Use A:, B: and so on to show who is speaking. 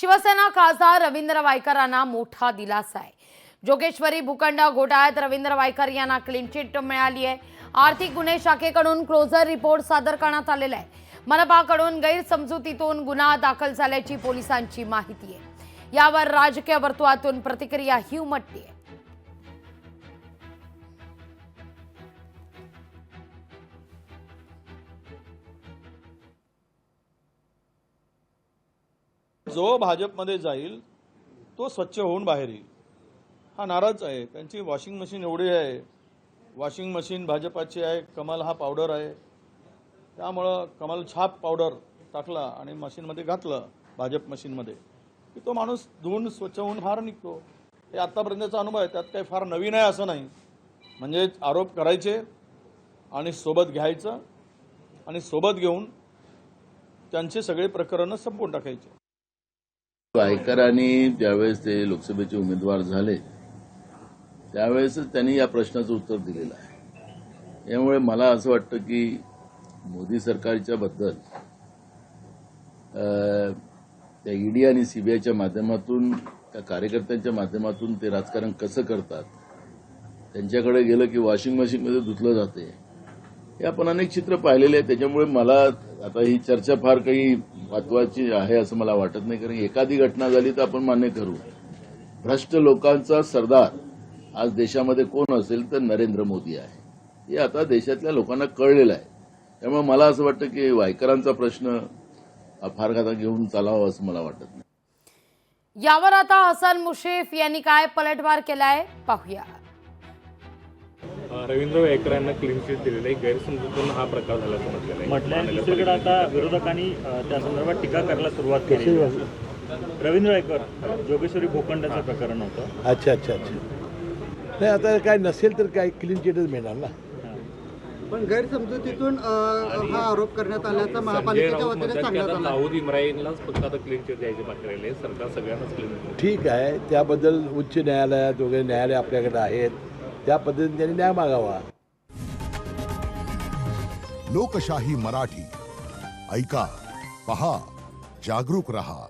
A: शिवसेना खासदार रवींद्र वायकरांना मोठा दिलासा आहे। जोगेश्वरी भूखंड घोटाळ्यात रवींद्र वायकर यांना क्लीन चिट मिळाली आहे। आर्थिक गुन्हे शाखेकडून क्लोजर रिपोर्ट सादर करण्यात आलेला आहे। मनपाकडून गैरसमजुतीतून गुन्हा दाखल झाल्याची पोलिसांची माहिती आहे। यावर राजकीय वर्तुळातून प्रतिक्रियाही उमटली आहे।
B: जो भाजपमध्ये जाईल तो स्वच्छ होऊन बाहेर येईल हा नाराज आहे। त्यांची वॉशिंग मशीन एवढी आहे, वॉशिंग मशीन भाजपाची आहे, कमल हा पावडर आहे, त्यामुळं कमल छाप पावडर टाकला आणि मशीनमध्ये घातलं भाजप मशीनमध्ये की तो माणूस धुवून स्वच्छ होऊन बाहेर निघतो। हे आत्तापर्यंतचा अनुभव आहे, त्यात काही फार नवीन आहे असं नाही। म्हणजे आरोप करायचे आणि सोबत घ्यायचं आणि सोबत घेऊन त्यांचे सगळे प्रकरणं संपवून टाकायचे।
C: वायकरांनी ज्यावेळेस ते लोकसभेचे उमेदवार झाले त्यावेळेसच त्यांनी या प्रश्नाचं उत्तर दिलेलं आहे। यामुळे मला असं वाटतं की मोदी सरकारच्या बद्दल त्या ईडी आणि सीबीआयच्या माध्यमातून त्या कार्यकर्त्यांच्या माध्यमातून ते राजकारण कसं करतात, त्यांच्याकडे गेलं की वॉशिंग मशीनमध्ये धुतलं जाते, हे आपण अनेक चित्र पाहिलेले आहेत। त्याच्यामुळे मला आता ही चर्चा फार काही महत्वाची आहे असं मला वाटत नाही, कारण एखादी घटना झाली तर आपण मान्य करू। भ्रष्ट लोकांचा सरदार आज देशामध्ये कोण असेल तर नरेंद्र मोदी आहे, हे आता देशातल्या लोकांना कळलेलं आहे। त्यामुळे मला असं वाटतं की वायकरांचा प्रश्न फार खाता घेऊन चालावा असं मला वाटत नाही।
A: यावर आता हसन मुश्रीफ यांनी काय पलटवार केलाय पाहूया।
D: रवींद्र वायकर यांना क्लीन चिट दिलेलं आहे, गैरसमजुतीतून हा प्रकार झाल्याचं म्हटलेलं आहे।
E: म्हटलंय दुसरीकडे आता विरोधकांनी त्या संदर्भात टीका करायला सुरुवात केली। रवींद्र वायकर जोगेश्वरी भूखंडाचं प्रकरण होतं।
F: अच्छा नाही, आता काय नसेल तर काय क्लीन चिटच मिळणार ना।
G: पण गैरसमजुतीतून हा आरोप करण्यात आल्याचा महापालिकेच्या वतीने सांगण्यात आलं।
D: दाऊद इम्राईनलाच फक्त आता क्लीन चिट द्यायची बाकी राहिली आहे, सरकार सगळ्यांनाच क्लीन चिट।
F: ठीक आहे, त्याबद्दल उच्च न्यायालयात वगैरे न्यायालय आपल्याकडे आहेत, त्या पद्धतीने त्यांनी न्याय मागावा।
H: लोकशाही मराठी ऐका, पहा, जागरूक रहा।